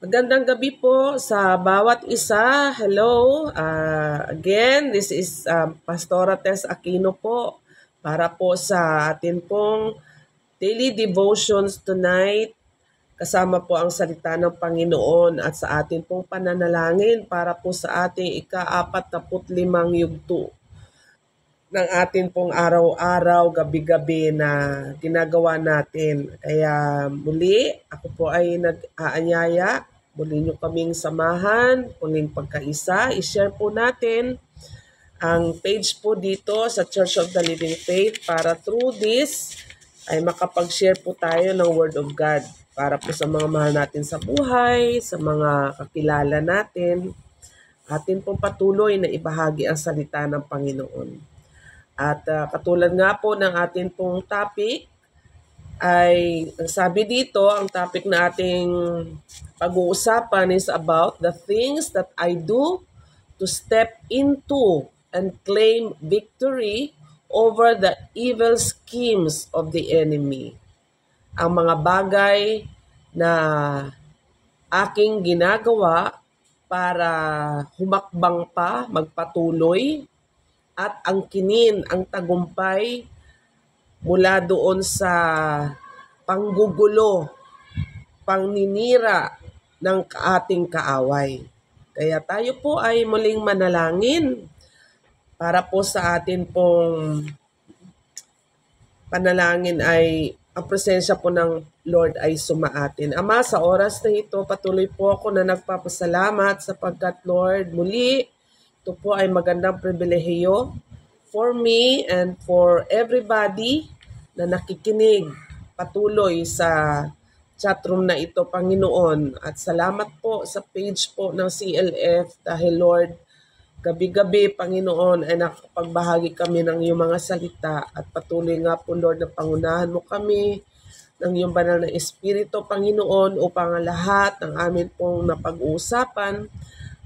Magandang gabi po sa bawat isa. Hello. Again, this is Pastora Tess Aquino po para po sa atin pong daily devotions tonight. Kasama po ang salita ng Panginoon at sa atin pong pananalangin para po sa ating ika-45 yugto ng atin pong araw-araw, gabi-gabi na ginagawa natin. Kaya muli, ako po ay nag-aanyaya. Muli nyo kaming samahan, muling pagkaisa. I-share po natin ang page po dito sa Church of the Living Faith para through this ay makapag-share po tayo ng Word of God para po sa mga mahal natin sa buhay, sa mga kakilala natin. Atin pong patuloy na ibahagi ang salita ng Panginoon. At katulad nga po ng ating pong topic, ay sabi dito, ang topic na ating pag-uusapan is about the things that I do to step into and claim victory over the evil schemes of the enemy. Ang mga bagay na aking ginagawa para humakbang pa, magpatuloy, at angkinin ang tagumpay mula doon sa panggugulo, pangninira ng ating kaaway. Kaya tayo po ay muling manalangin para po sa atin pong panalangin ay ang presensya po ng Lord ay sumaatin. Ama, sa oras na ito, patuloy po ako na nagpapasalamat sapagkat Lord, muli, ito po ay magandang pribilehiyo for me and for everybody na nakikinig patuloy sa chatroom na ito, Panginoon. At salamat po sa page po ng CLF dahil Lord, gabi-gabi, Panginoon, ay nakapagbahagi kami ng iyong mga salita at patuloy nga po, Lord, na pangunahan mo kami ng iyong banal na Espiritu, Panginoon, upang ang lahat ng amin pong napag-uusapan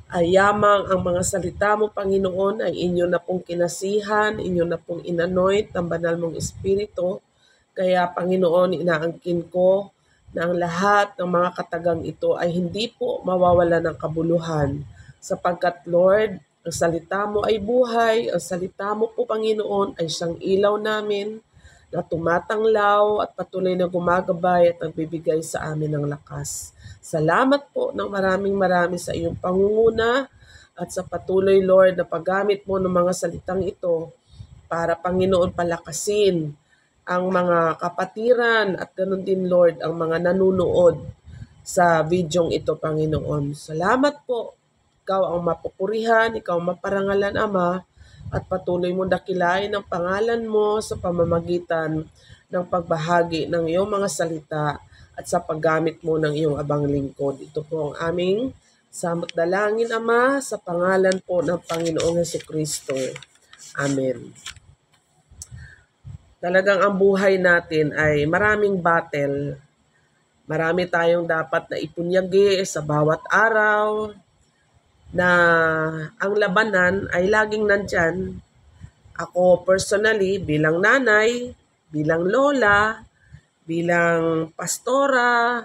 ay yamang ang mga salita mo, Panginoon, ay inyo na pong kinasihan, inyo na pong inanoint ng banal mong Espiritu. Kaya, Panginoon, inaangkin ko na ang lahat ng mga katagang ito ay hindi po mawawala ng kabuluhan. Sapagkat, Lord, ang salita mo ay buhay, ang salita mo po, Panginoon, ay siyang ilaw namin na tumatanglaw at patuloy na gumagabay at nagbibigay sa amin ng lakas. Salamat po ng maraming sa iyong pangunguna at sa patuloy, Lord, na paggamit mo ng mga salitang ito para, Panginoon, palakasin ang mga kapatiran at ganoon din, Lord, ang mga nanunood sa videong ito, Panginoon. Salamat po. Ikaw ang mapupurihan, ikaw ang maparangalan, Ama, at patuloy mo dakilain ang pangalan mo sa pamamagitan ng pagbahagi ng iyong mga salita at sa paggamit mo ng iyong abang lingkod. Ito po ang aming samot dalangin, Ama, sa pangalan po ng Panginoong Jesucristo. Amen. Talagang ang buhay natin ay maraming battle. Marami tayong dapat na ipunyagi sa bawat araw na ang labanan ay laging nandyan. Ako personally, bilang nanay, bilang lola, bilang pastora,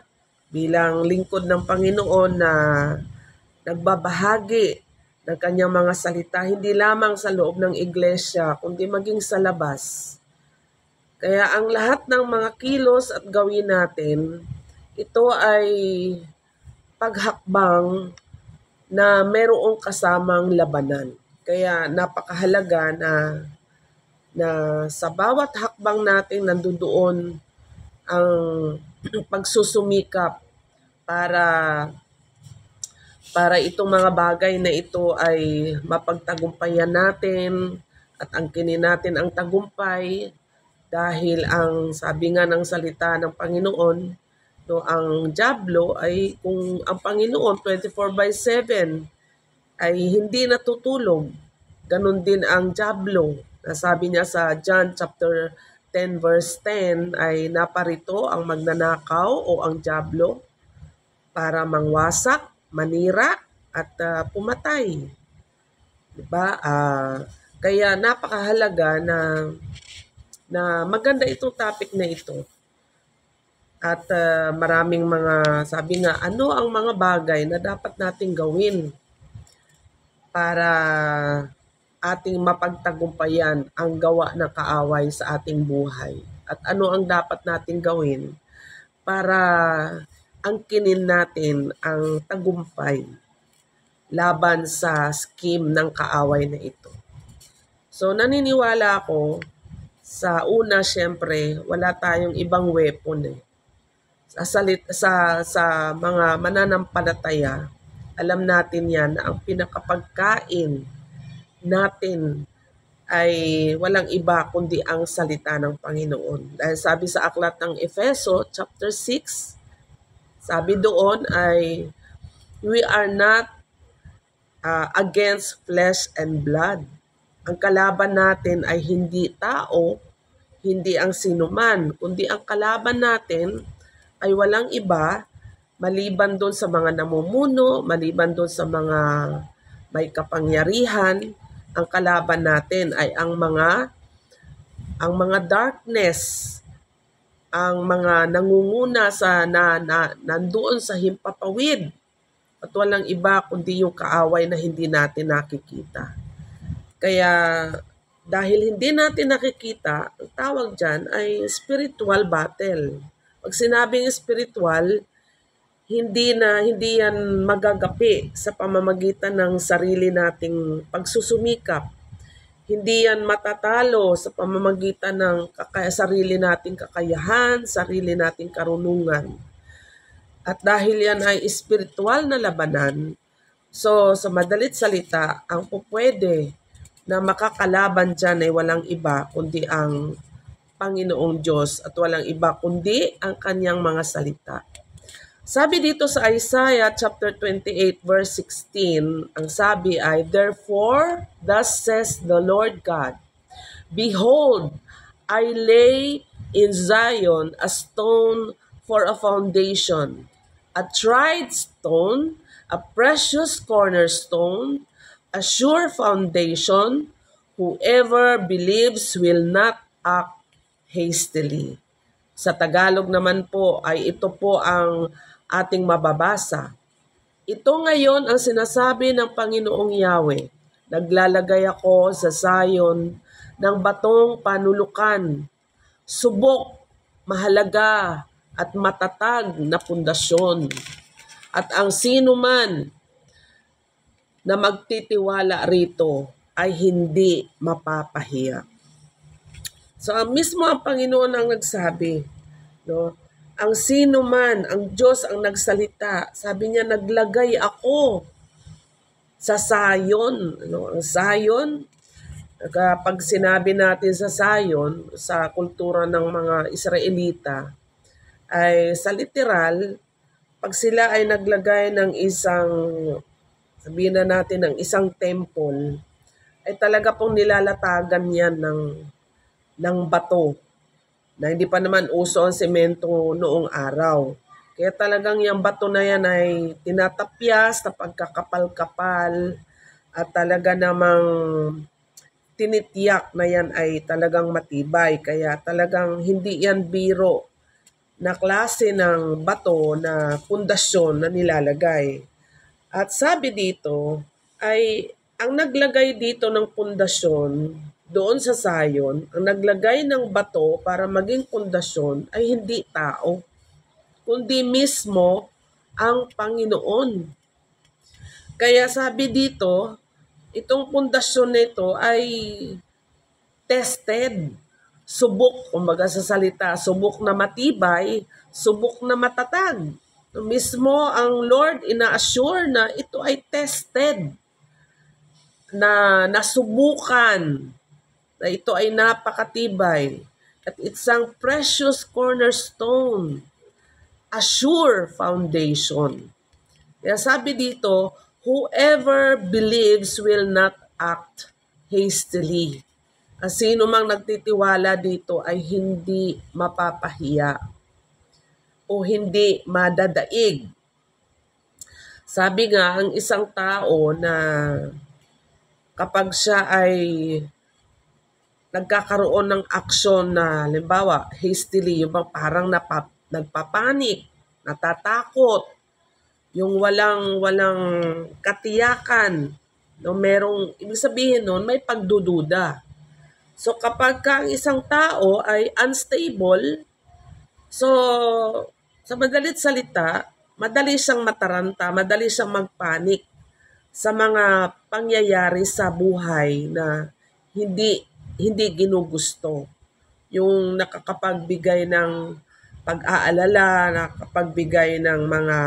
bilang lingkod ng Panginoon na nagbabahagi ng kanyang mga salita, hindi lamang sa loob ng iglesia, kundi maging sa labas. Kaya ang lahat ng mga kilos at gawin natin, ito ay paghakbang na merong kasamang labanan. Kaya napakahalaga na sa bawat hakbang natin nandoon ang pagsusumikap para itong mga bagay na ito ay mapagtagumpayan natin at angkinin natin ang tagumpay dahil ang sabi nga ng salita ng Panginoon, no, ang dyablo ay kung ang Panginoon 24/7 ay hindi natutulog, ganun din ang dyablo. Sabi niya sa John chapter 10 verse 10 ay naparito ang magnanakaw o ang dyablo para mangwasak, manira at pumatay. Diba? Kaya napakahalaga na maganda itong topic na ito. At maraming mga, sabi nga, ano ang mga bagay na dapat nating gawin para ating mapagtagumpayan ang gawa ng kaaway sa ating buhay? At ano ang dapat nating gawin para angkinin natin ang tagumpay laban sa scheme ng kaaway na ito? So naniniwala ako sa una, syempre, wala tayong ibang weapon eh. Sa mga mananampalataya, alam natin yan na ang pinakapagkain natin ay walang iba kundi ang salita ng Panginoon. Dahil sabi sa aklat ng Efeso chapter 6, sabi doon ay we are not against flesh and blood. Ang kalaban natin ay hindi tao, hindi ang sinuman, kundi ang kalaban natin ay walang iba maliban doon sa mga namumuno, maliban doon sa mga may kapangyarihan. Ang kalaban natin ay ang mga darkness, ang mga nangunguna sa nandoon sa himpapawid. At walang iba kundi yung kaaway na hindi natin nakikita. Kaya dahil hindi natin nakikita, ang tawag dyan ay spiritual battle. Pag sinabing spiritual, hindi yan magagapi sa pamamagitan ng sarili nating pagsusumikap. Hindi yan matatalo sa pamamagitan ng sarili nating kakayahan, sarili nating karunungan. At dahil yan ay spiritual na labanan, so sa madalit salita, ang pupwede na makakalaban dyan ay walang iba kundi ang Panginoong Diyos at walang iba kundi ang kanyang mga salita. Sabi dito sa Isaiah chapter 28 verse 16, ang sabi ay, therefore, thus says the Lord God, behold, I lay in Zion a stone for a foundation, a tried stone, a precious cornerstone, a sure foundation, whoever believes will not act hastily. Sa Tagalog naman po ay ito po ang ating mababasa. Ito ngayon ang sinasabi ng Panginoong Yahweh, naglalagay ako sa Zion ng batong panulukan, subok, mahalaga at matatag na pundasyon. At ang sino man na magtitiwala rito ay hindi mapapahiya. So mismo ang Panginoon ang nagsabi, no? Ang sino man, ang Diyos ang nagsalita. Sabi niya, naglagay ako sa Zion. No? Ang Zion, kapag sinabi natin sa Zion, sa kultura ng mga Israelita, ay sa literal, pag sila ay naglagay ng isang, sabihin na natin, ng isang temple, ay talaga pong nilalatagan yan ng bato, na hindi pa naman uso ang semento noong araw. Kaya talagang yung bato na yan ay tinatapyas na pagkakapal-kapal at talaga namang tinitiyak na yan ay talagang matibay. Kaya talagang hindi yan biro na klase ng bato na pundasyon na nilalagay. At sabi dito ay ang naglagay dito ng pundasyon doon sa Zion, ang naglagay ng bato para maging pundasyon ay hindi tao, kundi mismo ang Panginoon. Kaya sabi dito, itong pundasyon nito ay tested, subok, kumbaga sa salita, subok na matibay, subok na matatag. Mismo ang Lord ina-assure na ito ay tested, na nasubukan, na ito ay napakatibay. At it's ang precious cornerstone, a sure foundation. Kaya sabi dito, whoever believes will not act hastily. Ang sino mang nagtitiwala dito ay hindi mapapahiya o hindi madadaig. Sabi nga, ang isang tao na kapag siya ay nagkakaroon ng aksyon na, halimbawa, hastily, yung parang nagpapanik, natatakot, yung walang katiyakan, no, ibig sabihin nun, may pagdududa. So kapag ang isang tao ay unstable, so sa madalit salita, madali siyang mataranta, madali siyang magpanik sa mga pangyayari sa buhay na hindi ginugusto. Yung nakakapagbigay ng pag-aalala, nakakapagbigay ng mga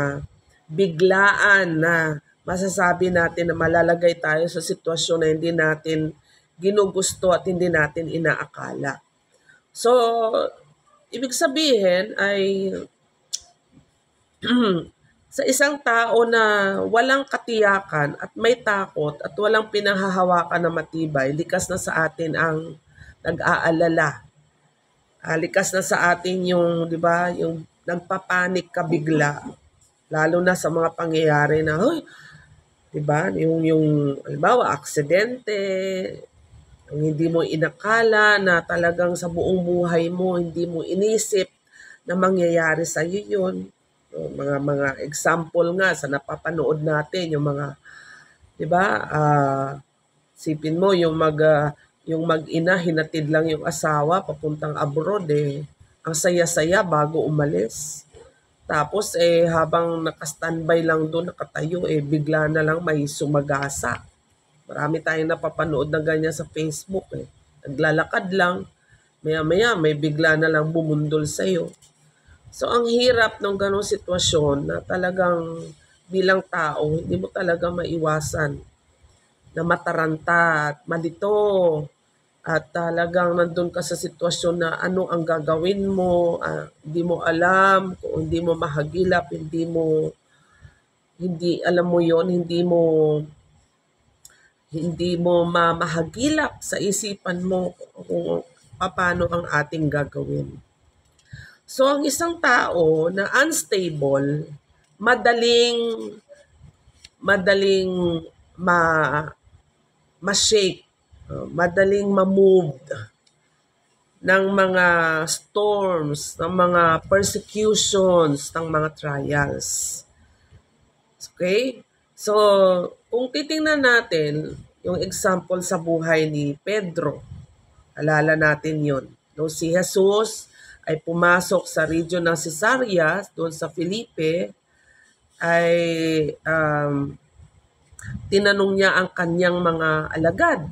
biglaan na masasabi natin na malalagay tayo sa sitwasyon na hindi natin ginugusto at hindi natin inaakala. So, ibig sabihin ay sa isang tao na walang katiyakan at may takot at walang pinanghahawakan na matibay, likas na sa atin ang nag-aalala. Likas na sa atin yung, di ba, yung nagpapanik ka bigla. Lalo na sa mga pangyayari na, di ba, yung halimbawa, aksidente, yung hindi mo inakala na talagang sa buong buhay mo, hindi mo inisip na mangyayari sa iyo yun. Mga example nga sa napapanood natin, yung mga, di ba, sipin mo, yung mag-ina, hinatid lang yung asawa, papuntang abroad ang saya-saya bago umalis. Tapos habang naka-standby lang doon, nakatayo, bigla na lang may sumagasa. Marami tayong napapanood na ganyan sa Facebook Naglalakad lang, maya-maya may bigla na lang bumundol sa'yo. So ang hirap ng ganong sitwasyon na talagang bilang tao, hindi mo talaga maiwasan na mataranta at malito at talagang nandun ka sa sitwasyon na ano ang gagawin mo, hindi mo alam, kung hindi mo mahagilap, hindi alam mo yon, hindi mo mahagilap sa isipan mo kung paano ang ating gagawin. So ang isang tao na unstable, madaling ma-shake, madaling ma-move ng mga storms, ng mga persecutions, ng mga trials. Okay? So, kung titingnan natin yung example sa buhay ni Pedro, alala natin yun. Nung si Jesus ay pumasok sa region ng Caesarea, doon sa Filipe, ay tinanong niya ang kanyang mga alagad.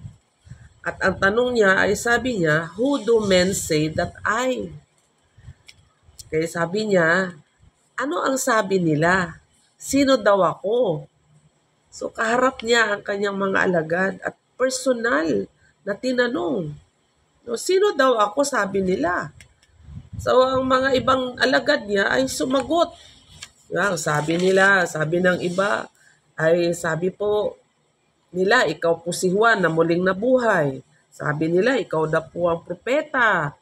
At ang tanong niya ay sabi niya, "Who do men say that I?" Kaya sabi niya, ano ang sabi nila? Sino daw ako? So kaharap niya ang kanyang mga alagad at personal na tinanong. No, sino daw ako, sabi nila. So ang mga ibang alagad niya ay sumagot. Sabi nila, sabi ng iba, ay sabi po nila, ikaw po si Juan na muling nabuhay. Sabi nila, ikaw daw po ang propeta.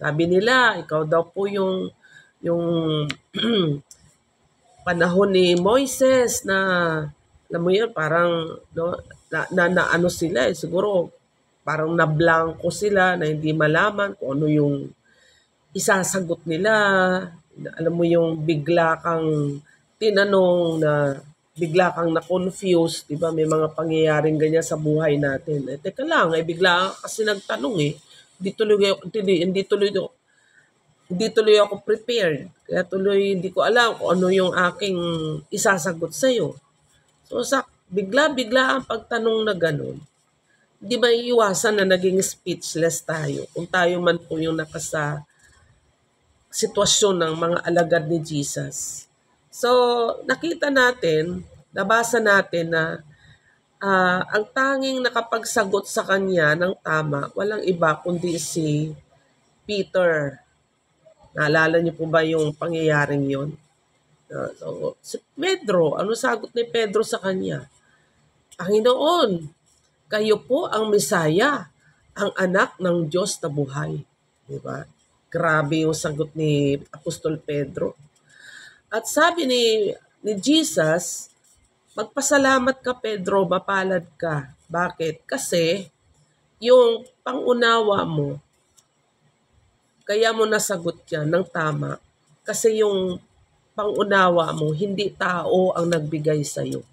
Sabi nila, ikaw daw po yung panahon ni Moises na, alam mo yun, parang na ano sila siguro parang nablangko sila na hindi malaman kung ano yung isasagot nila. Alam mo yung bigla kang tinanong na bigla kang na-confuse, di ba? May mga pangyayaring ganyan sa buhay natin. Teka lang, bigla kasi nagtanong hindi tuloy ako prepared. Kaya tuloy hindi ko alam kung ano yung aking isasagot sa'yo. So bigla ang pagtanong na ganun, di ba iiwasan na naging speechless tayo kung tayo man po yung nakasa sitwasyon ng mga alagad ni Jesus. So, nakita natin, nabasa natin na ang tanging nakapagsagot sa kanya ng tama, walang iba kundi si Peter. Naalala niyo po ba yung pangyayaring yon? So, si Pedro, ano sagot ni Pedro sa kanya? Panginoon, kayo po ang Mesaya, ang anak ng Diyos na buhay. Diba? Grabe yung sagot ni Apostol Pedro. At sabi ni Jesus, magpasalamat ka Pedro, mapalad ka. Bakit? Kasi yung pangunawa mo, kaya mo nasagot yan ng tama. Kasi yung pangunawa mo, hindi tao ang nagbigay sa'yo.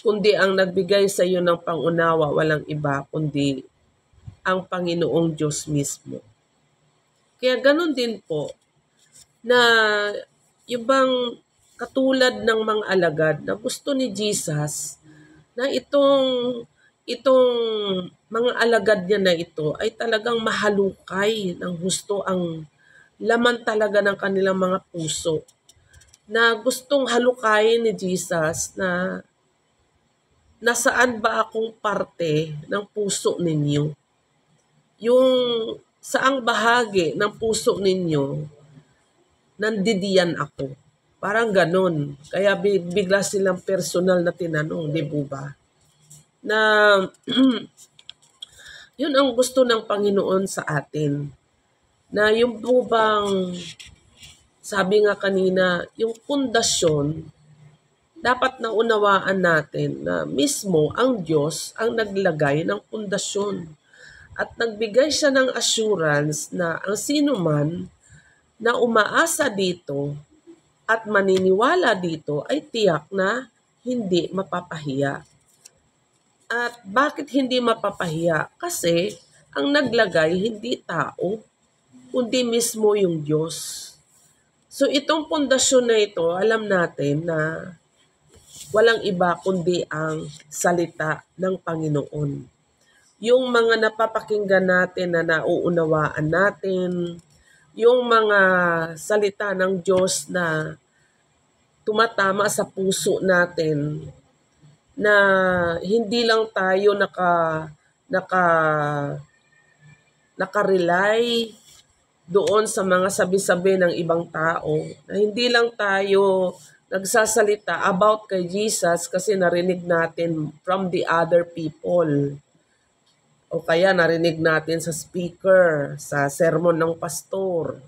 Kundi ang nagbigay sa'yo ng pangunawa, walang iba, kundi ang Panginoong Diyos mismo. Kaya ganun din po, na yung bang katulad ng mga alagad na gusto ni Jesus na itong mga alagad niya na ito ay talagang mahalukay ng husto ang laman talaga ng kanilang mga puso, na gustong halukayin ni Jesus na nasaan ba akong parte ng puso ninyo? Yung saang bahagi ng puso ninyo, nandidiyan ako. Parang ganun. Kaya bigla silang personal na tinanong, di ba? Na yun ang gusto ng Panginoon sa atin. Na yung po bang, sabi nga kanina, yung pundasyon, dapat naunawaan natin na mismo ang Diyos ang naglagay ng pundasyon. At nagbigay siya ng assurance na ang sino man na umaasa dito at maniniwala dito ay tiyak na hindi mapapahiya. At bakit hindi mapapahiya? Kasi ang naglagay hindi tao, kundi mismo yung Diyos. So itong pundasyon na ito, alam natin na walang iba kundi ang salita ng Panginoon. Yung mga napapakinggan natin na nauunawaan natin, yung mga salita ng Diyos na tumatama sa puso natin, na hindi lang tayo nakarely doon sa mga sabi-sabi ng ibang tao, na hindi lang tayo nagsasalita about kay Jesus kasi narinig natin from the other people, o kaya narinig natin sa speaker, sa sermon ng pastor,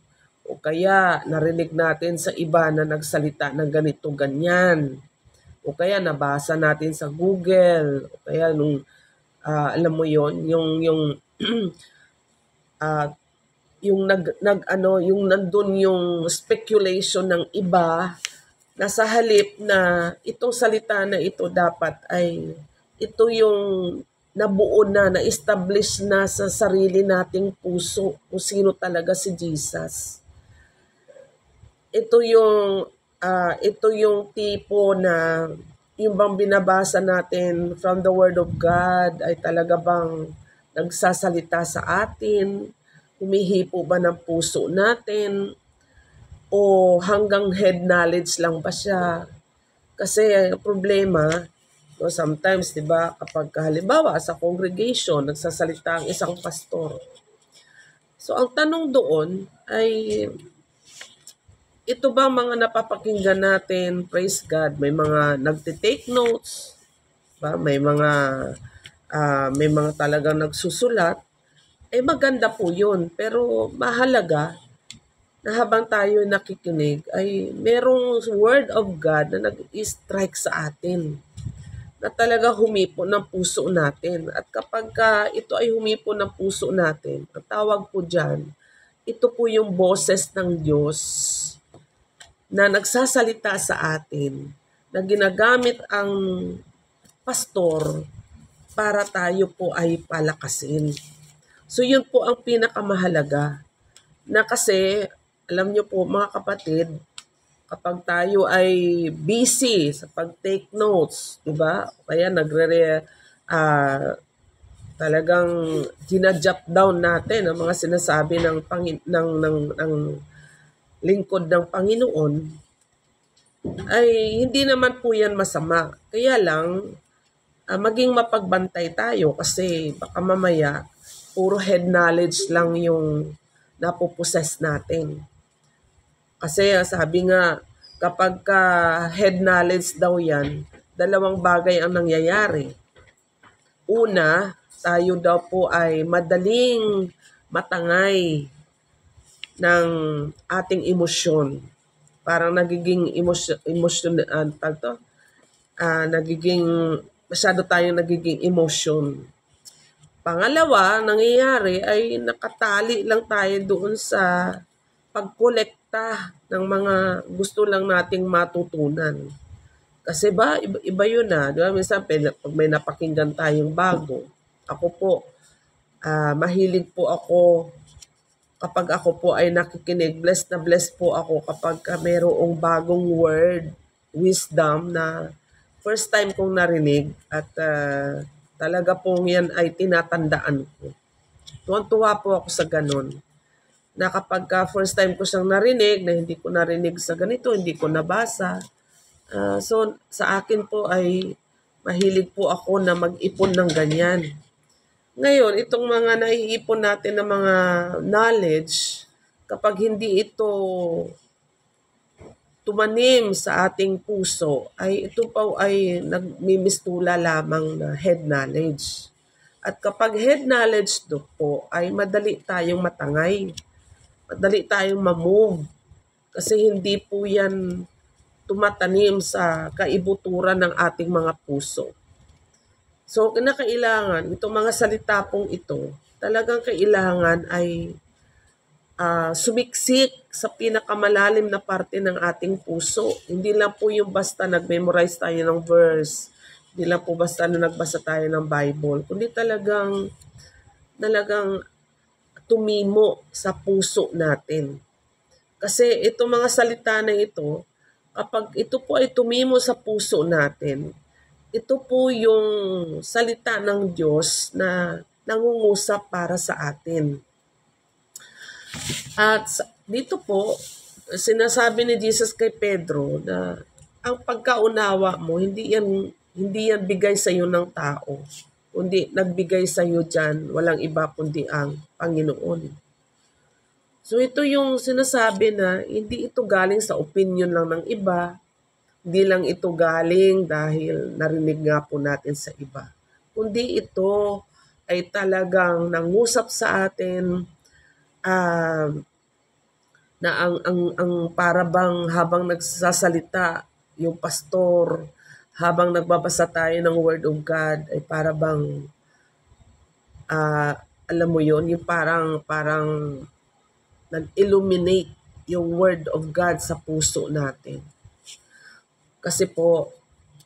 o kaya narinig natin sa iba na nagsalita ng ganito, ganyan. O kaya nabasa natin sa Google, o kaya nung, alam mo yon yung yung nandun yung speculation ng iba na sa halip na itong salita na ito dapat ay ito yung nabuo na-establish na sa sarili nating puso kung sino talaga si Jesus. Ito yung tipo na yung bang binabasa natin from the Word of God ay talaga bang nagsasalita sa atin, humihipo ba ng puso natin, o hanggang head knowledge lang ba siya? Kasi problema, no, sometimes, di ba, kapag halimbawa sa congregation, nagsasalita ang isang pastor. So, ang tanong doon ay, ito ba mga napapakinggan natin, praise God, may mga nagtitake notes, ba? May mga talagang nagsusulat, maganda po yun. Pero mahalaga na habang tayo nakikinig ay merong word of God na nag-strike sa atin, na talaga humipo ng puso natin. At kapag ito ay humipo ng puso natin, ang tawag po dyan, ito po yung boses ng Diyos na nagsasalita sa atin, na ginagamit ang pastor para tayo po ay palakasin. So yun po ang pinakamahalaga, na kasi alam nyo po mga kapatid, kapag tayo ay busy sa pag-take notes, di ba? Kaya talagang ginajot down natin ang mga sinasabi ng lingkod ng Panginoon, ay hindi naman po yan masama. Kaya lang, maging mapagbantay tayo kasi baka mamaya puro head knowledge lang yung napuposes natin. Kasi sabi nga, kapag head knowledge daw yan, dalawang bagay ang nangyayari. Una, tayo daw po ay madaling matangay ng ating emosyon. Parang nagiging masyado tayong nagiging emotion. Pangalawa, nangyayari ay nakatali lang tayo doon sa pagkolekta salita ng mga gusto lang nating matutunan. Kasi iba yun di ba? Minsan, pag may napakinggan tayong bago, ako po, mahilig po ako kapag ako po ay nakikinig, blessed po ako kapag mayroong bagong word, wisdom na first time kong narinig at talaga pong yan ay tinatandaan ko. Tuwan-tuwa po ako sa ganun. Na kapag first time ko siyang narinig, na hindi ko narinig sa ganito, hindi ko nabasa. So sa akin po ay mahilig po ako na mag-ipon ng ganyan. Ngayon, itong mga naiipon natin ng mga knowledge, kapag hindi ito tumanim sa ating puso, ay ito po ay nagmimistula lamang na head knowledge. At kapag head knowledge po, ay madali tayong matangay. Madali tayong ma-move. Kasi hindi po yan tumatanim sa kaibuturan ng ating mga puso. So, kinakailangan, itong mga salita pong ito, talagang kailangan ay sumiksik sa pinakamalalim na parte ng ating puso. Hindi lang po yung basta nag-memorize tayo ng verse, hindi lang po basta na nagbasa tayo ng Bible, kundi talagang tumimo sa puso natin. Kasi itong mga salita na ito, kapag ito po ay tumimo sa puso natin, ito po yung salita ng Diyos na nangungusap para sa atin. At dito po, sinasabi ni Jesus kay Pedro na ang pagkaunawa mo, hindi yan bigay sa iyo ng tao, kundi nagbigay sa iyo diyan walang iba kundi ang Panginoon. So ito yung sinasabi na hindi ito galing sa opinion lang ng iba, hindi lang ito galing dahil narinig nga po natin sa iba, kundi ito ay talagang nangusap sa atin na ang parabang habang nagsasalita yung pastor, habang nagbabasa tayo ng Word of God, ay parabang alam mo yon, yung parang nag-illuminate yung Word of God sa puso natin. Kasi po,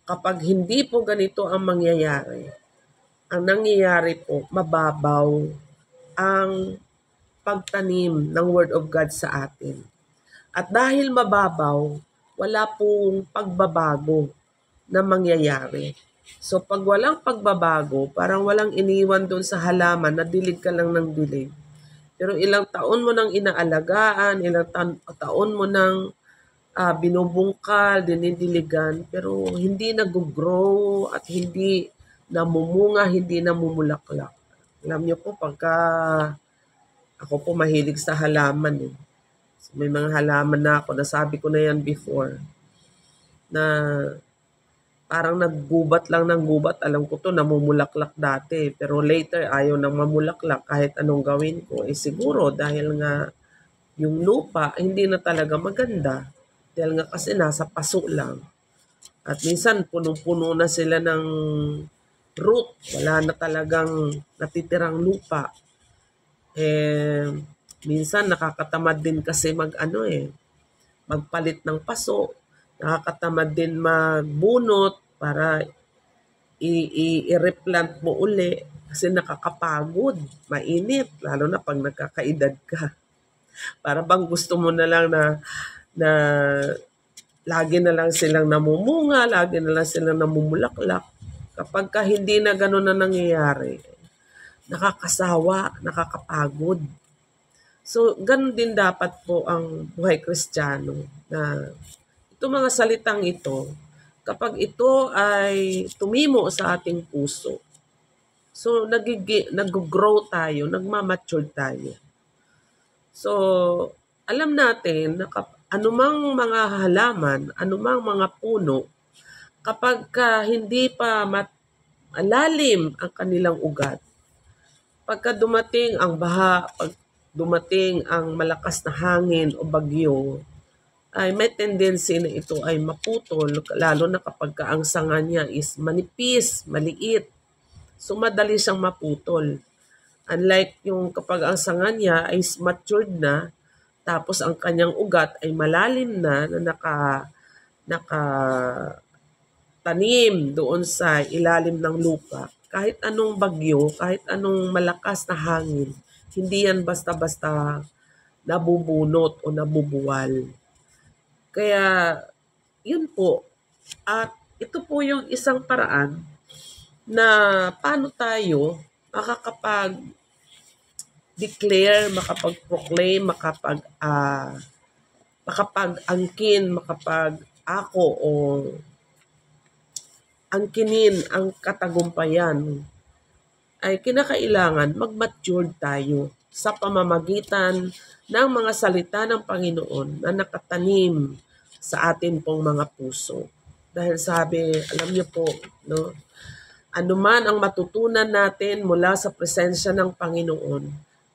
kapag hindi po ganito ang mangyayari, ang nangyayari po, mababaw ang pagtanim ng Word of God sa atin. At dahil mababaw, wala pong pagbabago na mangyayari. So pag walang pagbabago, parang walang iniwan doon sa halaman na dilig ka lang ng dilig. Pero ilang taon mo nang inaalagaan, ilang taon mo nang binubungkal, dinidiligan, pero hindi nag-grow at hindi namumunga, hindi namumulaklak. Alam niyo po, pagka ako po mahilig sa halaman eh. So, may mga halaman na ako, nasabi ko na yan before, na parang naggubat lang ng gubat. Alam ko to namumulaklak dati, pero later ayaw nang mamulaklak kahit anong gawin ko. Siguro dahil nga yung lupa hindi na talaga maganda. Dahil nga kasi nasa paso lang. At minsan punong-puno na sila ng root. Wala na talagang natitirang lupa. Minsan nakakatamad din kasi magpalit ng paso. Nakakatamad din magbunot para i-replant mo uli kasi nakakapagod, mainit, lalo na pag nagkakaedad ka. Para bang gusto mo na lang na lagi na lang silang namumunga, lagi na lang silang namumulaklak. Kapag hindi na gano'n na nangyayari, nakakasawa, nakakapagod. So, ganun din dapat po ang buhay Kristiyano na itong mga salitang ito, kapag ito ay tumimo sa ating puso, so nag-grow tayo, nagmamature tayo. So, alam natin na anumang mga halaman, anumang mga puno, kapag hindi pa malalim ang kanilang ugat, pagka dumating ang baha, pag dumating ang malakas na hangin o bagyo, ay may tendency na ito ay maputol, lalo na kapag ang sanga niya is manipis, maliit. So madali siyang maputol. Unlike yung kapag ang sanga niya ay matured na, tapos ang kanyang ugat ay malalim na nakatanim doon sa ilalim ng lupa, kahit anong bagyo, kahit anong malakas na hangin, hindi yan basta-basta nabubunot o nabubuwal. Kaya, yun po. At ito po yung isang paraan na paano tayo makakapag-declare, makapag-proclaim, makapag-angkin, makapag-ako o angkinin ang katagumpayan, ay kinakailangan mag-mature tayo sa pamamagitan ng mga salita ng Panginoon na nakatanim sa atin pong mga puso. Dahil sabi, alam niyo po, no, anuman ang matutunan natin mula sa presensya ng Panginoon,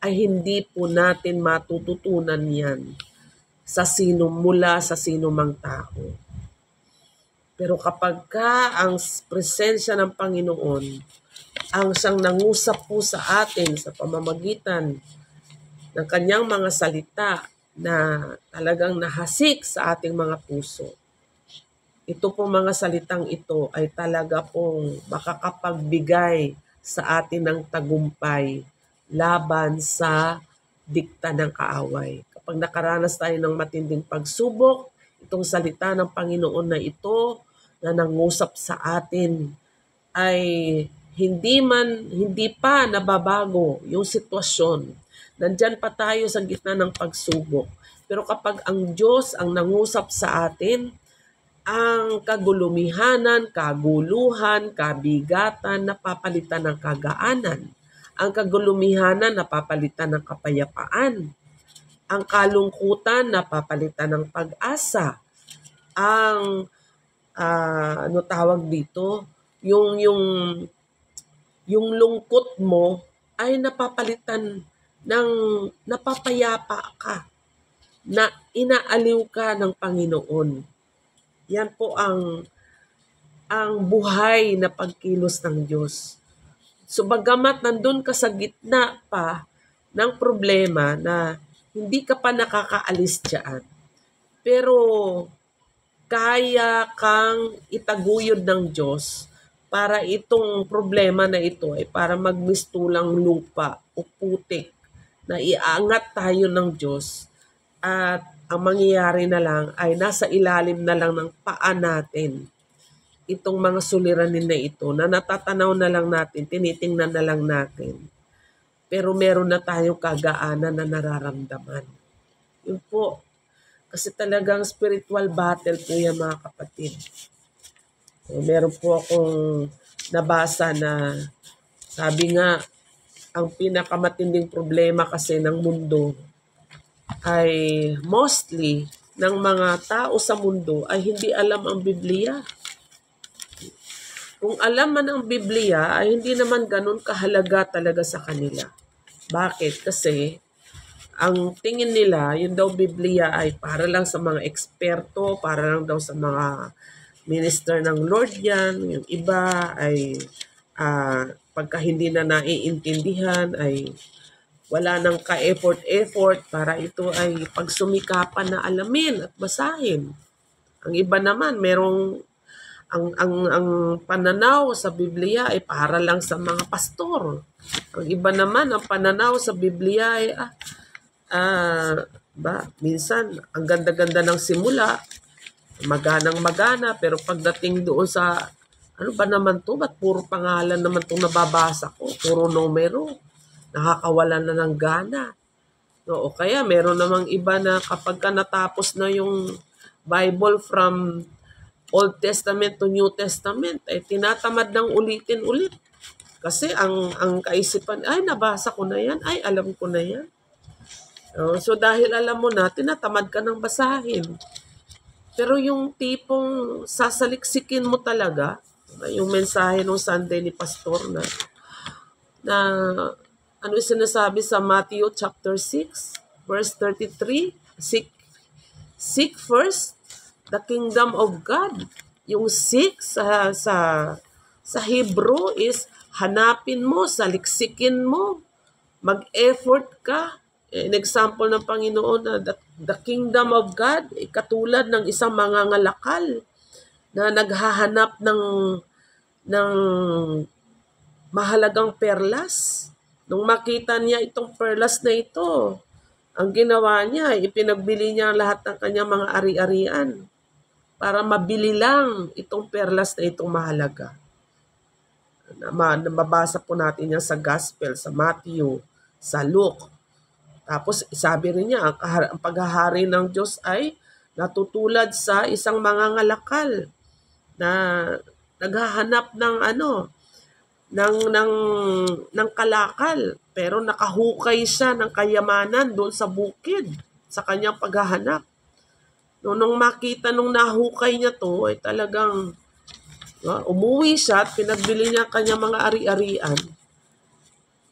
ay hindi po natin matututunan yan mula sa sino mang tao. Pero kapag ang presensya ng Panginoon ang siyang nangusap po sa atin sa pamamagitan ng kanyang mga salita na talagang nahasik sa ating mga puso, ito pong mga salitang ito ay talaga pong makakapagbigay sa atin ng tagumpay laban sa dikta ng kaaway. Kapag nakaranas tayo ng matinding pagsubok, itong salita ng Panginoon na ito na nangusap sa atin ay hindi pa nababago yung sitwasyon. Nandyan pa tayo sa gitna ng pagsubok. Pero kapag ang Diyos ang nangusap sa atin, ang kagulumihanan, kaguluhan, kabigatan, napapalitan ng kagaanan. Ang kagulumihanan, napapalitan ng kapayapaan. Ang kalungkutan, napapalitan ng pag-asa. Ang, ano tawag dito? Yung lungkot mo ay napapalitan ng napapayapa ka, na inaaliw ka ng Panginoon. Yan po ang buhay na pagkilos ng Diyos. So bagamat nandun ka sa gitna pa ng problema na hindi ka pa nakakaalis dyan, pero kaya kang itaguyod ng Diyos para itong problema na ito ay para magmistulang lupa o putik na iangat tayo ng Diyos, at ang mangyayari na lang ay nasa ilalim na lang ng paa natin itong mga suliranin na ito na natatanaw na lang natin, tinitingnan na lang natin. Pero meron na tayong kagaanan na nararamdaman. Yun po. Kasi talagang spiritual battle po yan, mga kapatid. So, meron po akong nabasa na sabi nga, ang pinakamatinding problema kasi ng mundo ay mostly ng mga tao sa mundo ay hindi alam ang Biblia. Kung alam man ang Biblia ay hindi naman ganun kahalaga talaga sa kanila. Bakit? Kasi ang tingin nila, yun daw Biblia ay para lang sa mga eksperto, para lang daw sa mga minister ng Lord yan. Yung iba ay pagka hindi na naiintindihan ay wala nang ka-effort para ito ay pagsumikapan na alamin at basahin. Ang iba naman, ang pananaw sa Biblia ay para lang sa mga pastor. Ang iba naman, ang pananaw sa Biblia ay minsan ang ganda-ganda ng simula, maganang-magana, pero pagdating doon sa ano ba naman to? Ba't puro pangalan naman itong nababasa ko? Puro numero. Nakakawalan na ng gana. No, o kaya meron namang iba na kapag ka natapos na yung Bible from Old Testament to New Testament, ay tinatamad ng ulitin-ulit. Kasi ang kaisipan, ay nabasa ko na yan, ay alam ko na yan. So dahil alam mo na, tinatamad ka ng basahin. Pero yung tipong sasaliksikin mo talaga, yung mensahe ng Sunday ni Pastor na ano yung sinasabi sa Matthew chapter 6, verse 33? Seek first the kingdom of God. Yung seek sa Hebrew is hanapin mo, saliksikin mo, mag-effort ka. An example ng Panginoon na The kingdom of God ay katulad ng isang mangangalakal na naghahanap ng mahalagang perlas. Nung makita niya itong perlas na ito, ang ginawa niya, ipinagbili niya lahat ng kanyang mga ari-arian para mabili lang itong perlas na itong mahalaga. Mabasa po natin yan sa Gospel, sa Matthew, sa Luke. Tapos sabi rin niya, ang paghahari ng Diyos ay natutulad sa isang mangangalakal na naghahanap ng kalakal, pero nakahukay siya ng kayamanan doon sa bukid sa kanyang paghahanap. Nung makita nung nahukay niya to, ay talagang umuwi siya at pinagbili niya kanyang mga ari-arian.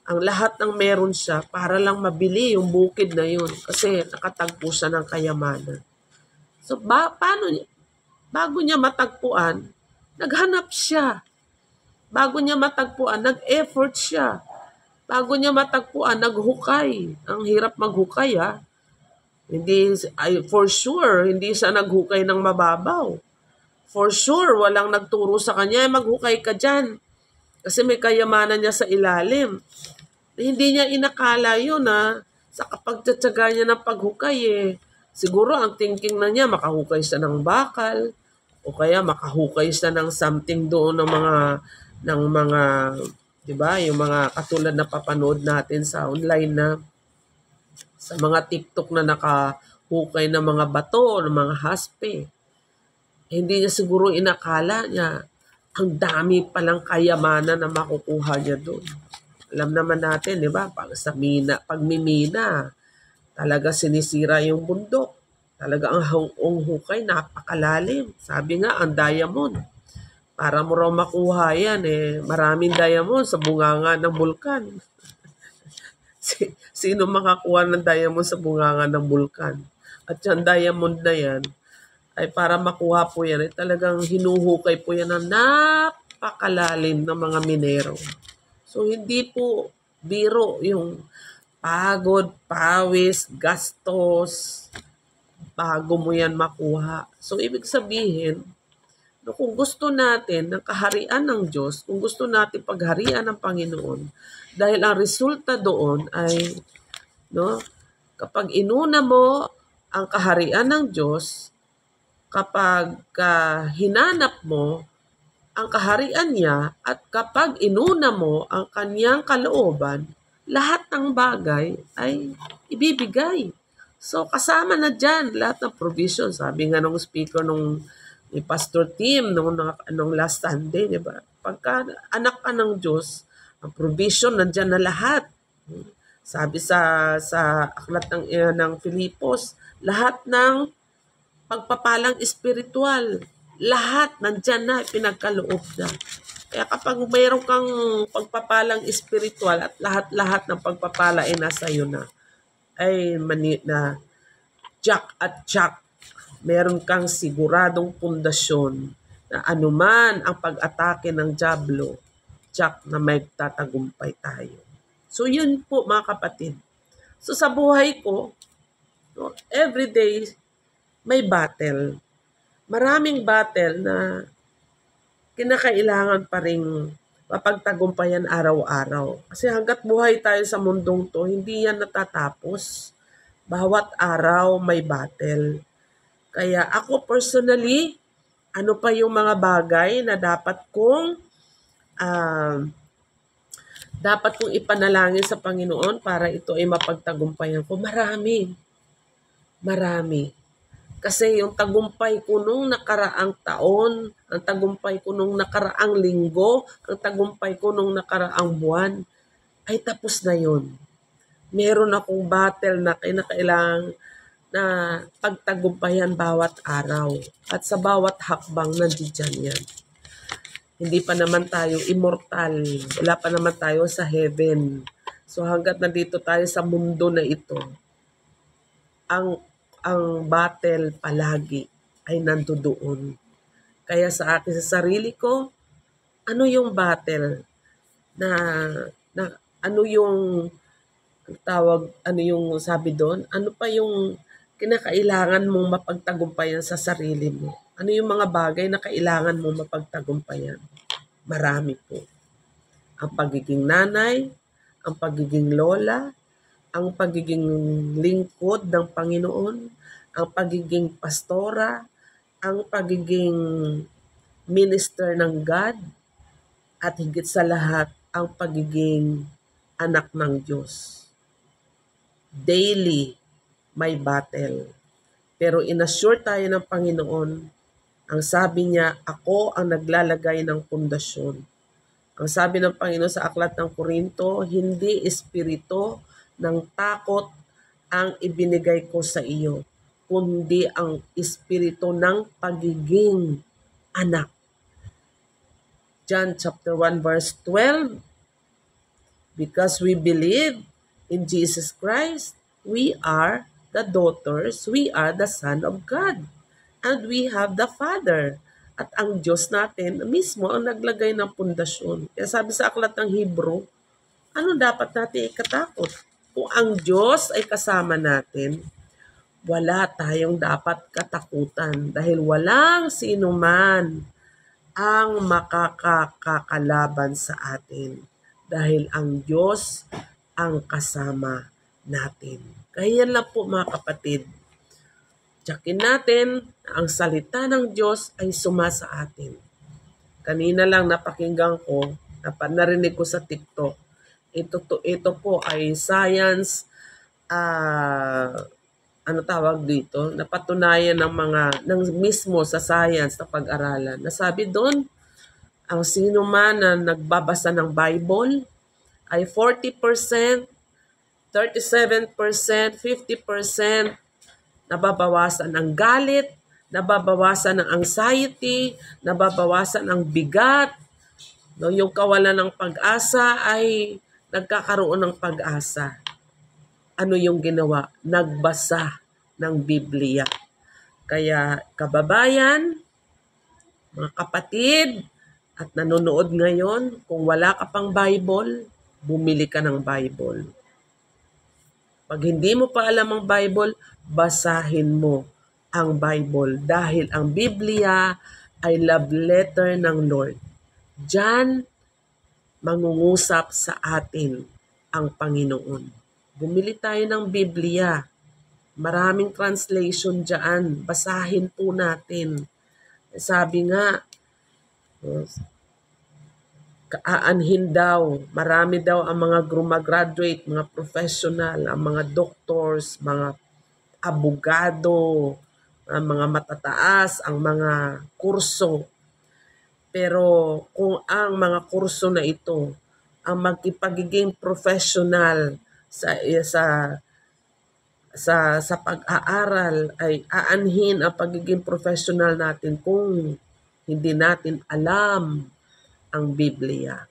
Ang lahat ng meron siya para lang mabili yung bukid na yun kasi nakatagpo siya ng kayamanan. So, paano niya? Bago niya matagpuan, naghanap siya. Bago niya matagpuan, nag-effort siya. Bago niya matagpuan, naghukay. Ang hirap maghukay, ha? For sure, hindi siya naghukay ng mababaw. For sure, walang nagturo sa kanya, maghukay ka dyan. Kasi may kayamanan niya sa ilalim. Hindi niya inakala yun, ha? Sa kapagtsatsaga niya ng paghukay, siguro ang thinking na niya, makahukay siya ng bakal, o kaya makahukay siya ng something doon ng mga, di ba, yung mga katulad na papanood natin sa online na, sa mga TikTok na nakahukay ng mga bato, ng mga haspe. Hindi niya siguro inakala niya, ang dami palang kayamanan na makukuha niya doon. Alam naman natin, di ba, pagmimina, talaga sinisira yung bundok. Talaga ang hukay, napakalalim. Sabi nga, ang diamond. Para mo raw makuha yan, maraming diamond sa bunganga ng bulkan. Sino makakuha ng diamond sa bunganga ng bulkan? At yung diamond na yan, ay para makuha po yan, ay talagang hinuhukay po yan ng napakalalim ng mga minero. So, hindi po biro yung pagod, pawis, gastos, bago mo yan makuha. So, ibig sabihin, kung gusto natin ng kaharian ng Diyos, kung gusto natin pagharian ng Panginoon, dahil ang resulta doon ay, kapag inuna mo ang kaharian ng Diyos, kapag hinanap mo ang kaharian niya, at kapag inuna mo ang kanyang kalooban, lahat ng bagay ay ibibigay. So, kasama na dyan lahat ng provision. Sabi nga nung speaker ni Pastor Tim nung last Sunday, di ba? Pagka anak ka ng Diyos, ang provision nandyan na lahat. Sabi sa aklat ng Filipos, lahat ng pagpapalang espiritual, lahat nandyan na, pinagkaloob na. Kaya kapag mayroon kang pagpapalang espiritual at lahat-lahat ng pagpapala ay nasa iyo na, ay na jack at jack, meron kang siguradong pundasyon na anuman ang pag-atake ng dyablo, jack na may tatagumpay tayo. So yun po mga kapatid. So sa buhay ko, every day may battle. Maraming battle na kinakailangan pa rin mapagtagumpayan araw-araw. Kasi hanggat buhay tayo sa mundong to, hindi yan natatapos. Bawat araw may battle. Kaya ako personally, ano pa yung mga bagay na dapat kong ipanalangin sa Panginoon para ito ay mapagtagumpayan ko? Marami. Kasi yung tagumpay ko nung nakaraang taon, ang tagumpay ko nung nakaraang linggo, ang tagumpay ko nung nakaraang buwan, ay tapos na yun. Meron akong battle na kinakailangan na pagtagumpayan bawat araw. At sa bawat hakbang, nandiyan yan. Hindi pa naman tayo immortal. Wala pa naman tayo sa heaven. So hanggat nandito tayo sa mundo na ito, ang battle palagi ay nandoon. Kaya sa akin, sa sarili ko, ano yung battle na ano yung tawag, ano yung sabi doon? Ano pa yung kinakailangan mong mapagtagumpayan sa sarili mo? Ano yung mga bagay na kailangan mong mapagtagumpayan? Marami po. Ang pagiging nanay, ang pagiging lola, ang pagiging lingkod ng Panginoon, ang pagiging pastora, ang pagiging minister ng God, at higit sa lahat, ang pagiging anak ng Diyos. Daily, may battle. Pero inassure tayo ng Panginoon, ang sabi niya, ako ang naglalagay ng pundasyon. Ang sabi ng Panginoon sa Aklat ng Korinto, hindi espiritu ng takot ang ibinigay ko sa iyo, kundi ang espiritu ng pagiging anak. John chapter 1 verse 12, because we believe in Jesus Christ, we are the daughters, we are the son of God, and we have the Father. At ang Diyos natin mismo ang naglagay ng pundasyon. Kaya sabi sa Aklat ng Hebrew, ano dapat natin ikatakot? Kung ang Diyos ay kasama natin, wala tayong dapat katakutan dahil walang sino man ang makakakalaban sa atin dahil ang Diyos ang kasama natin. Kaya yan lang po mga kapatid. Tiyakin natin na ang salita ng Diyos ay sumasa atin. Kanina lang napakinggan ko, narinig ko sa TikTok. Ito po ay science, ano tawag dito, napatunayan ng mismo sa science na pag-aralan. Nasabi doon, ang sino man na nagbabasa ng Bible ay 40%, 37%, 50% nababawasan ang galit, nababawasan ang anxiety, nababawasan ang bigat. No, yung kawalan ng pag-asa ay nagkakaroon ng pag-asa. Ano yung ginawa? Nagbasa ng Biblia. Kaya kababayan, mga kapatid, at nanonood ngayon, kung wala ka pang Bible, bumili ka ng Bible. Pag hindi mo pa alam ang Bible, basahin mo ang Bible dahil ang Biblia ay love letter ng Lord. Diyan, mangungusap sa atin ang Panginoon. Bumili tayo ng Biblia. Maraming translation diyan. Basahin po natin. Sabi nga, aanhin daw, marami daw ang mga graduate, mga professional, ang mga doctors, mga abogado, ang mga matataas, ang mga kurso. Pero kung ang mga kurso na ito, ang magpagiging professional sa pag-aaral ay aanhin ang pagiging professional natin kung hindi natin alam ang Biblia.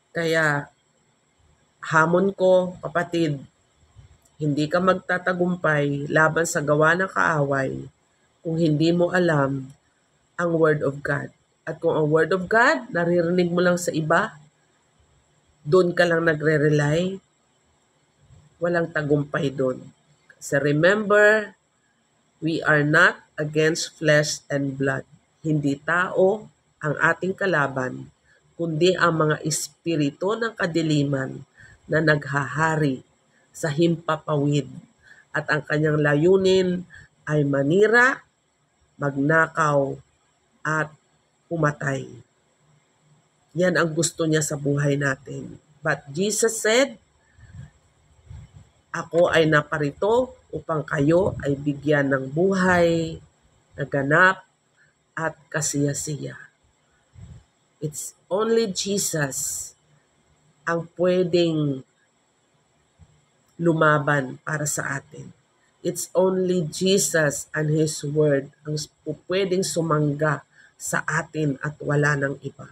Kaya hamon ko, kapatid, hindi ka magtatagumpay laban sa gawa ng kaaway kung hindi mo alam ang Word of God. At kung ang Word of God, naririnig mo lang sa iba, doon ka lang nagre-rely, walang tagumpay doon. So remember, we are not against flesh and blood. Hindi tao ang ating kalaban, kundi ang mga espiritu ng kadiliman na naghahari sa himpapawid. At ang kanyang layunin ay manira, magnakaw, at pumatay. Yan ang gusto niya sa buhay natin. But Jesus said, ako ay naparito upang kayo ay bigyan ng buhay, naganap, at kasiyasiya. It's only Jesus ang pwedeng lumaban para sa atin. It's only Jesus and His Word ang pwedeng sumangga sa atin at wala ng iba.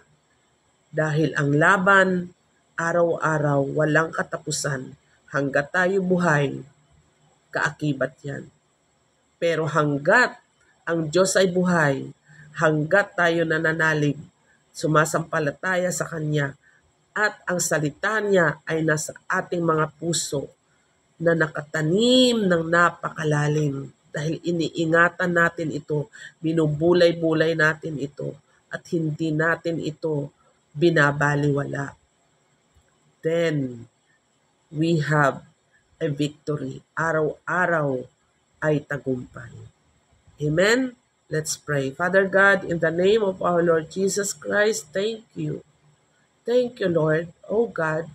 Dahil ang laban, araw-araw, walang katapusan. Hanggat tayo buhay, kaakibat yan. Pero hanggat ang Diyos ay buhay, hanggat tayo nananalig, sumasampalataya sa Kanya, at ang salita niya ay nasa ating mga puso, na nakatanim ng napakalalim. Dahil iniingatan natin ito, binubulay-bulay natin ito, at hindi natin ito binabaliwala. Then, we have a victory. Araw-araw ay tagumpay. Amen? Let's pray. Father God, in the name of our Lord Jesus Christ, thank you. Thank you, Lord. Oh God,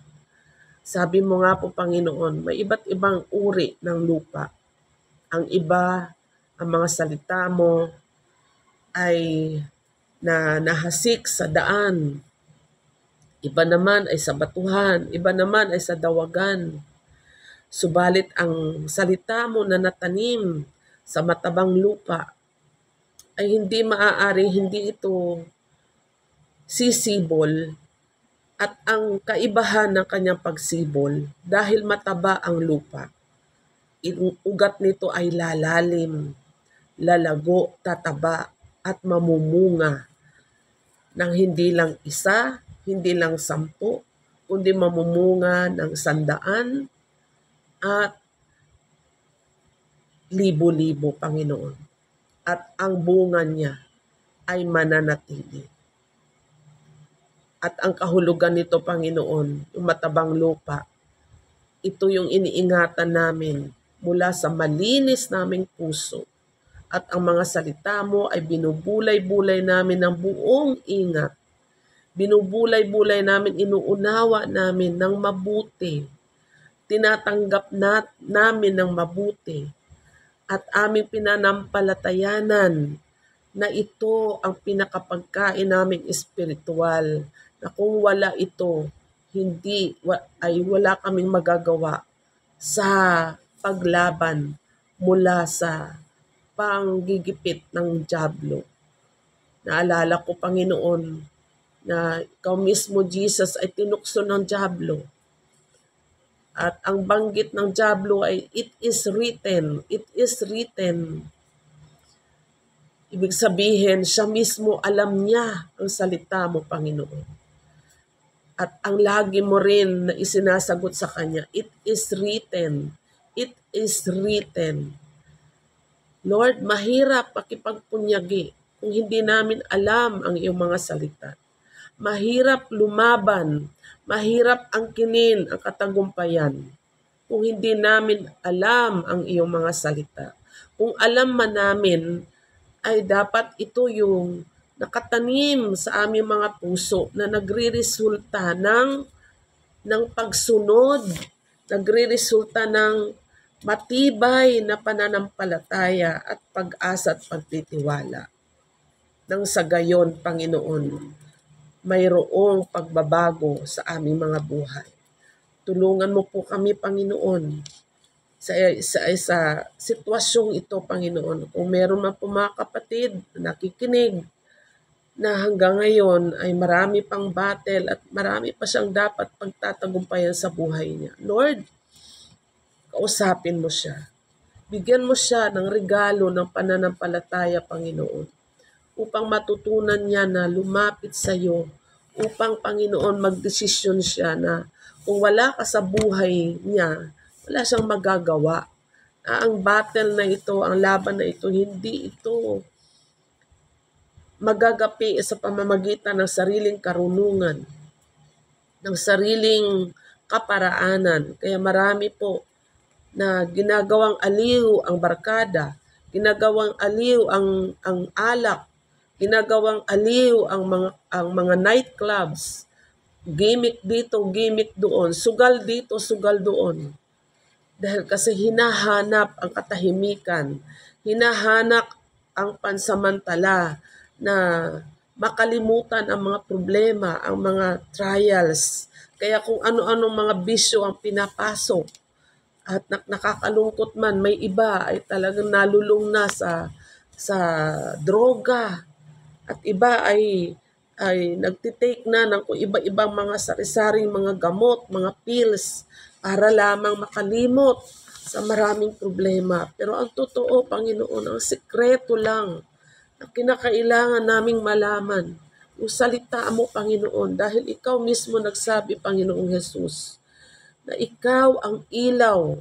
sabi mo nga po, Panginoon, may iba't ibang uri ng lupa. Ang iba, ang mga salita mo ay nahasik sa daan. Iba naman ay sa batuhan. Iba naman ay sa dawagan. Subalit ang salita mo na natanim sa matabang lupa ay hindi maaaring hindi ito sisibol. At ang kaibahan ng kanyang pagsibol, dahil mataba ang lupa, ugat nito ay lalalim, lalago, tataba, at mamumunga ng hindi lang isa, hindi lang 10, kundi mamumunga ng 100 at libo-libo, Panginoon. At ang bunga niya ay mananatili. At ang kahulugan nito, Panginoon, yung matabang lupa, ito yung iniingatan namin mula sa malinis naming puso. At ang mga salita mo ay binubulay-bulay namin ng buong ingat. Binubulay-bulay namin, inuunawa namin ng mabuti. Tinatanggap namin ng mabuti. At aming pinanampalatayanan na ito ang pinakapagkain naming espiritual, na kung wala ito, ay wala kaming magagawa sa paglaban mula sa panggigipit ng dyablo. Naalala ko, Panginoon, na ikaw mismo, Jesus, ay tinukso ng dyablo. At ang banggit ng dyablo ay, it is written, it is written. Ibig sabihin, siya mismo alam niya ang salita mo, Panginoon. At ang lagi mo rin na isinasagot sa kanya, it is written, it is written. Lord, mahirap pakipagpunyagi kung hindi namin alam ang iyong mga salita. Mahirap lumaban, mahirap angkinin ang katagumpayan kung hindi namin alam ang iyong mga salita. Kung alam man namin, ay dapat ito yung nakatanim sa aming mga puso na nagre-resulta ng pagsunod, nagre-resulta ng matibay na pananampalataya at pag-asa at pagtitiwala. Nang sa gayon, Panginoon, mayroong pagbabago sa aming mga buhay. Tulungan mo po kami, Panginoon, sa sitwasyong ito, Panginoon. Kung meron man po mga kapatid na nakikinig na hanggang ngayon ay marami pang battle at marami pa siyang dapat pagtatagumpayan sa buhay niya. Lord, kausapin mo siya. Bigyan mo siya ng regalo ng pananampalataya, Panginoon, upang matutunan niya na lumapit sa iyo, upang, Panginoon, magdesisyon siya na kung wala ka sa buhay niya, wala siyang magagawa. Ang battle na ito, ang laban na ito, hindi ito magagapi sa pamamagitan ng sariling karunungan, ng sariling kaparaanan. Kaya marami po na ginagawang aliw ang barkada, ginagawang aliw ang alak, ginagawang aliw ang mga nightclubs, gimmick dito, gimmick doon, sugal dito, sugal doon. Dahil kasi hinahanap ang katahimikan, hinahanap ang pansamantala na makalimutan ang mga problema, ang mga trials. Kaya kung ano-anong mga bisyo ang pinapasok at nakakalungkot man, may iba ay talagang nalulung na sa droga at iba ay nagtitake na ng iba-ibang mga sari-saring mga gamot, mga pills para lamang makalimot sa maraming problema. Pero ang totoo, Panginoon, ang sikreto lang na kinakailangan naming malaman, yung salita mo, Panginoon, dahil ikaw mismo nagsabi, Panginoong Jesus, na ikaw ang ilaw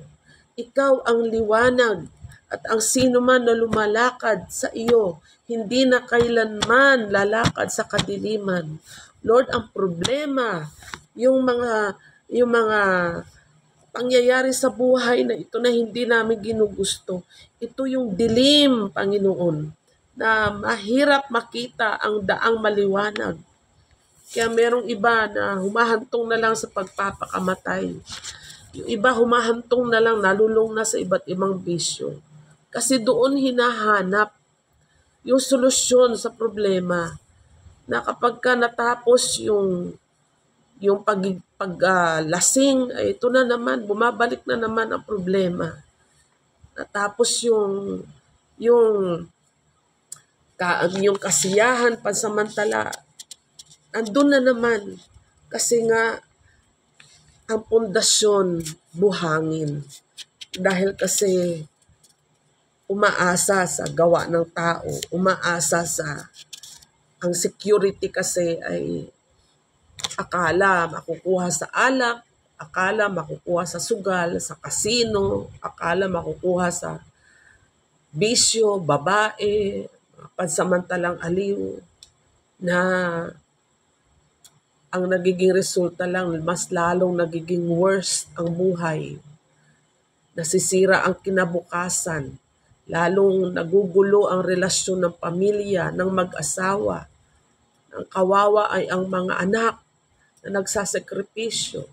Ikaw ang liwanag at ang sino man na lumalakad sa iyo, hindi na kailanman lalakad sa kadiliman. Lord, ang problema, yung mga pangyayari sa buhay na ito na hindi namin ginugusto, ito yung dilim, Panginoon, na mahirap makita ang daang maliwanag. Kaya merong iba na humahantong na lang sa pagpapakamatay. Yung iba humahantong na lang, nalulong na sa iba't ibang bisyo. Kasi doon hinahanap yung solusyon sa problema na kapag ka natapos yung paglasing, ay ito na naman, bumabalik na naman ang problema. Natapos yung kasiyahan pansamantala, andun na naman. Kasi nga, ang pundasyon buhangin. Dahil kasi umaasa sa gawa ng tao, umaasa sa, ang security kasi ay akala makukuha sa alak, akala makukuha sa sugal, sa kasino, akala makukuha sa bisyo, babae, pansamantalang aliw, na ang nagiging resulta lang, mas lalong nagiging worse ang buhay. Nasisira ang kinabukasan, lalong nagugulo ang relasyon ng pamilya, ng mag-asawa. Ang kawawa ay ang mga anak na nagsasakripisyo.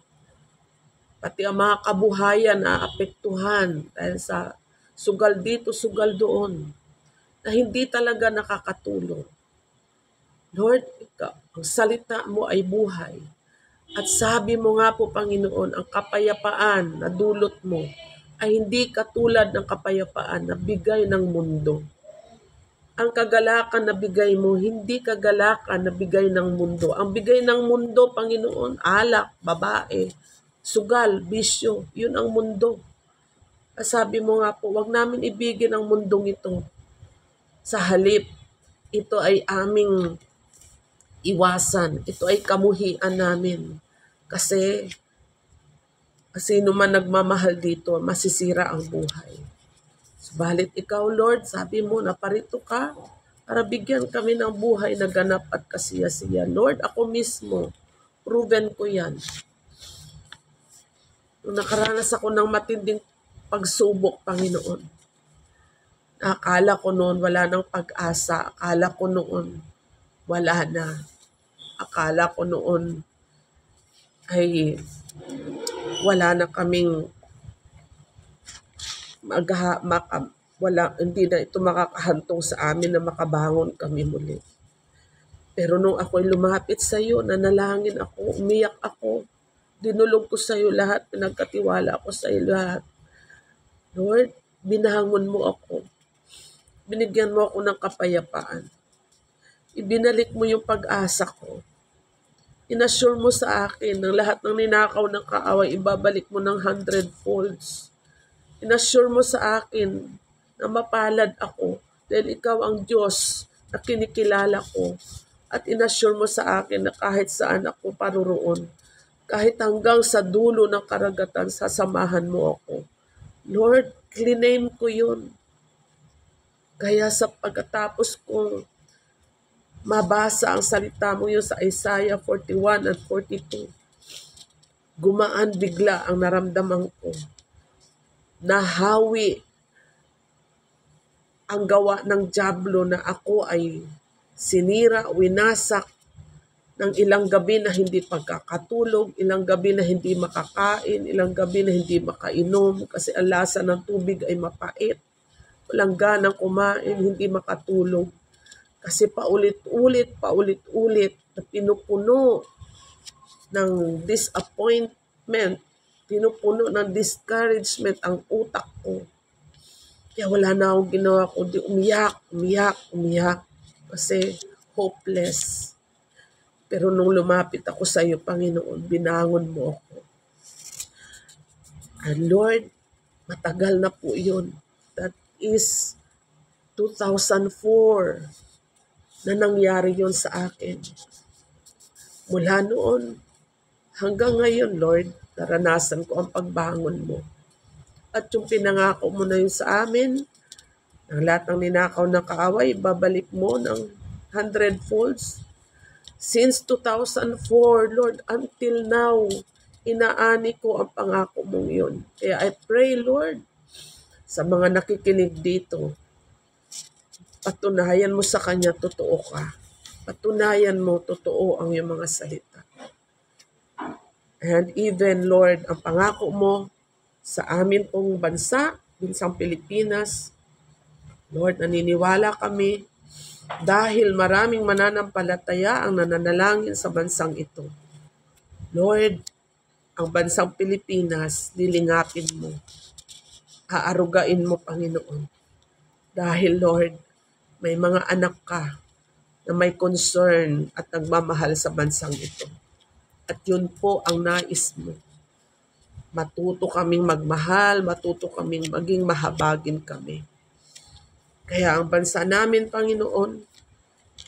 Pati ang mga kabuhayan na apektuhan dahil sa sugal dito, sugal doon, na hindi talaga nakakatulong. Lord, ang salita mo ay buhay. At sabi mo nga po, Panginoon, ang kapayapaan na dulot mo ay hindi katulad ng kapayapaan na bigay ng mundo. Ang kagalakan na bigay mo, hindi kagalakan na bigay ng mundo. Ang bigay ng mundo, Panginoon, alak, babae, sugal, bisyo, yun ang mundo. Sabi mo nga po, wag namin ibigin ang mundong ito. Sa halip, ito ay aming iwasan. Ito ay kamuhian namin. Kasi sino man nagmamahal dito, masisira ang buhay. Subalit ikaw, Lord, sabi mo, naparito ka para bigyan kami ng buhay na ganap at kasiyasiya. Lord, ako mismo, proven ko yan. Nung nakaranas ako ng matinding pagsubok, Panginoon, akala ko noon wala nang pag-asa. Akala ko noon wala na. Akala ko noon ay wala na kaming hindi na ito makakahantong sa amin na makabangon kami muli. Pero nung ako'y lumapit sa iyo, nanalangin ako, umiyak ako, dinulog ko sa iyo lahat, pinagkatiwala ako sa iyo lahat. Lord, binangon mo ako. Binigyan mo ako ng kapayapaan. Ibinalik mo yung pag-asa ko. Inassure mo sa akin ng lahat ng ninakaw ng kaaway, ibabalik mo ng 100 folds. Inassure mo sa akin na mapalad ako dahil ikaw ang Diyos na kinikilala ko. At inassure mo sa akin na kahit saan ako paroroon, kahit hanggang sa dulo ng karagatan, sasamahan mo ako. Lord, cliname ko yun. Kaya sa pagkatapos kong mabasa ang salita mo yun sa Isaiah 41 and 42, gumaan bigla ang naramdaman ko. Nahawi ang gawa ng dyablo na ako ay sinira, winasak ng ilang gabi na hindi pagkakatulog, ilang gabi na hindi makakain, ilang gabi na hindi makainom kasi ang lasa ng tubig ay mapait. Walang ganang kumain, hindi makatulog. Kasi paulit-ulit na pinupuno ng disappointment, pinupuno ng discouragement ang utak ko. Kaya wala na akong ginawa kundi umiyak. Kasi hopeless. Pero nung lumapit ako sa iyo, Panginoon, binangon mo ako. And Lord, matagal na po yun. That is 2004 na nangyari yon sa akin. Mula noon hanggang ngayon, Lord, naranasan ko ang pagbangon mo. At yung pinangako mo na yun sa amin, ang lahat ng ninakaw na kaaway, babalik mo ng 100-folds. Since 2004, Lord, until now, inaani ko ang pangako mong yun. Kaya I pray, Lord, sa mga nakikinig dito, patunayan mo sa kanya, totoo ka. Patunayan mo, totoo ang iyong mga salita. And even, Lord, ang pangako mo sa amin pong bansa, bansang Pilipinas, Lord, naniniwala kami dahil maraming mananampalataya ang nananalangin sa bansang ito. Lord, ang bansang Pilipinas, lilingapin mo. Aarugain mo, Panginoon. Dahil, Lord, may mga anak ka na may concern at nagmamahal sa bansang ito. At yun po ang nais mo. Matuto kaming magmahal, matuto kaming maging mahabagin kami. Kaya ang bansa namin, Panginoon,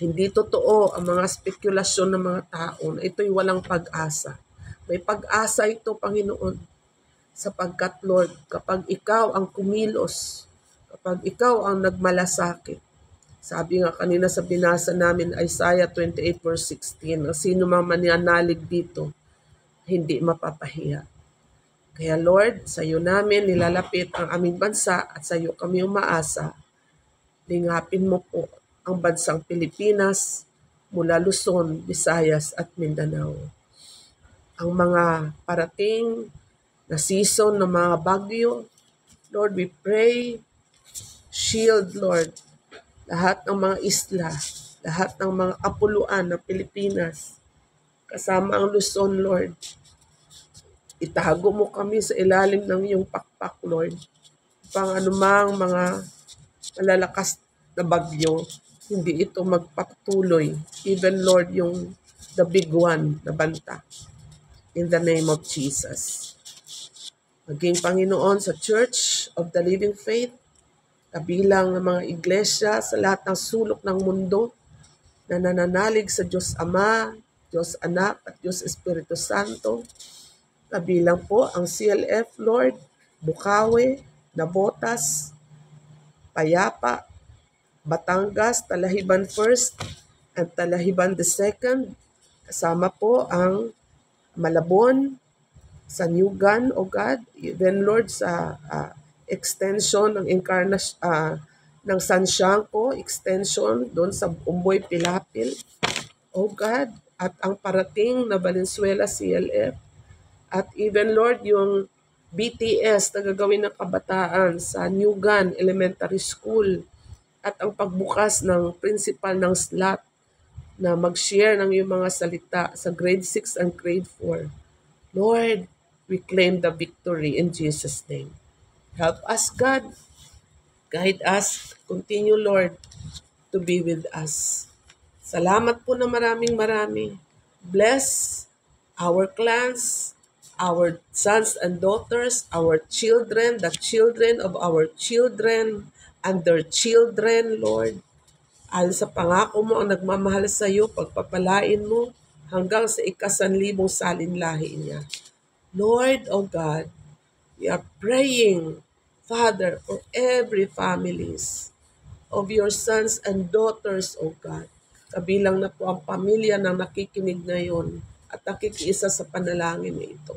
hindi totoo ang mga spekulasyon ng mga tao na ito'y walang pag-asa. May pag-asa ito, Panginoon, sapagkat, Lord, kapag ikaw ang kumilos, kapag ikaw ang nagmalasakit, sabi nga kanina sa binasa namin, Isaiah 28 verse 16, sino mang mananalig dito, hindi mapapahiya. Kaya Lord, sa iyo namin nilalapit ang aming bansa at sa iyo kami umaasa. Lingapin mo po ang bansang Pilipinas mula Luzon, Visayas at Mindanao. Ang mga parating na season ng mga bagyo, Lord, we pray, shield, Lord, lahat ng mga isla, lahat ng mga kapuluan ng Pilipinas, kasama ang Luzon, Lord. Itago mo kami sa ilalim ng iyong pakpak, Lord. Pang anumang mga malalakas na bagyo, hindi ito magpatuloy. Even, Lord, yung the big one na banta. In the name of Jesus. Maging Panginoon sa Church of the Living Faith, kabilang ng mga iglesia sa lahat ng sulok ng mundo na nananalig sa Diyos Ama, Diyos Anak at Diyos Espiritu Santo. Kabilang po ang CLF, Lord, Bukawi, Nabotas, Payapa, Batangas, Talahiban First, at Talahiban the Second. Kasama po ang Malabon, sa Newgan, O God, even Lord sa extension ng ng San Siangco, extension doon sa Umboy Pilapil, O God, at ang parating na Valenzuela CLF, at even Lord yung BTS na gagawin ng kabataan sa Newgan Elementary School, at ang pagbukas ng principal ng slot na mag-share ng iyong mga salita sa grade 6 and grade 4. Lord, we claim the victory in Jesus' name. Help us, God. Guide us. Continue, Lord, to be with us. Salamat po na maraming. Bless our clans, our sons and daughters, our children, the children of our children, and their children, Lord. Ayon sa pangako mo ang nagmamahal sa iyo, pagpapalain mo hanggang sa 1,000,000 salinlahi niya. Lord, O God, we are praying, Father, for every families of your sons and daughters, O God. Kabilang na po ang pamilya ng nakikinig ngayon at nakikiisa sa panalangin na ito.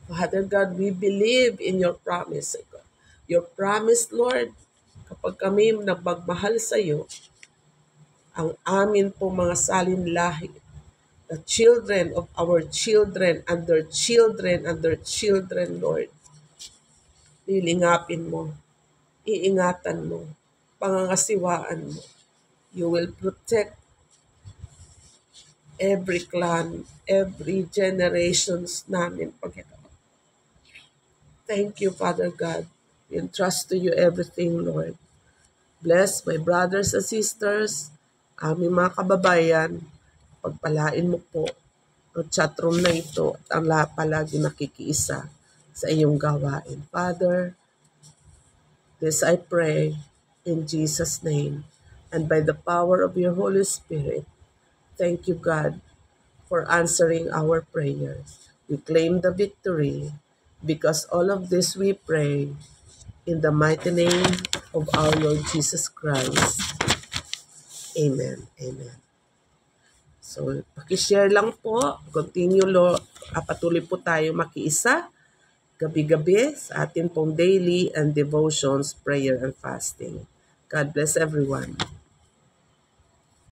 Father God, we believe in your promise, O God. Your promise, Lord, kapag kami nagmagmahal sa iyo, ang amin po mga salinlahi, the children of our children and their children and their children, Lord. Lilingapin mo, iingatan mo, pangangasiwaan mo. You will protect every clan, every generations namin, Panginoon. Thank you, Father God. We entrust to you everything, Lord. Bless my brothers and sisters, aming mga kababayan. Pagpalain mo po ang chatroom na ito at ang lahat palagi nakikiisa sa iyong gawain. Father, this I pray in Jesus' name and by the power of your Holy Spirit. Thank you, God, for answering our prayers. We claim the victory Because all of this we pray in the mighty name of our Lord Jesus Christ. Amen. Amen. So, pakishare lang po. Continue, patuloy po tayo makiisa gabi-gabi sa atin pong daily and devotions, prayer and fasting. God bless everyone.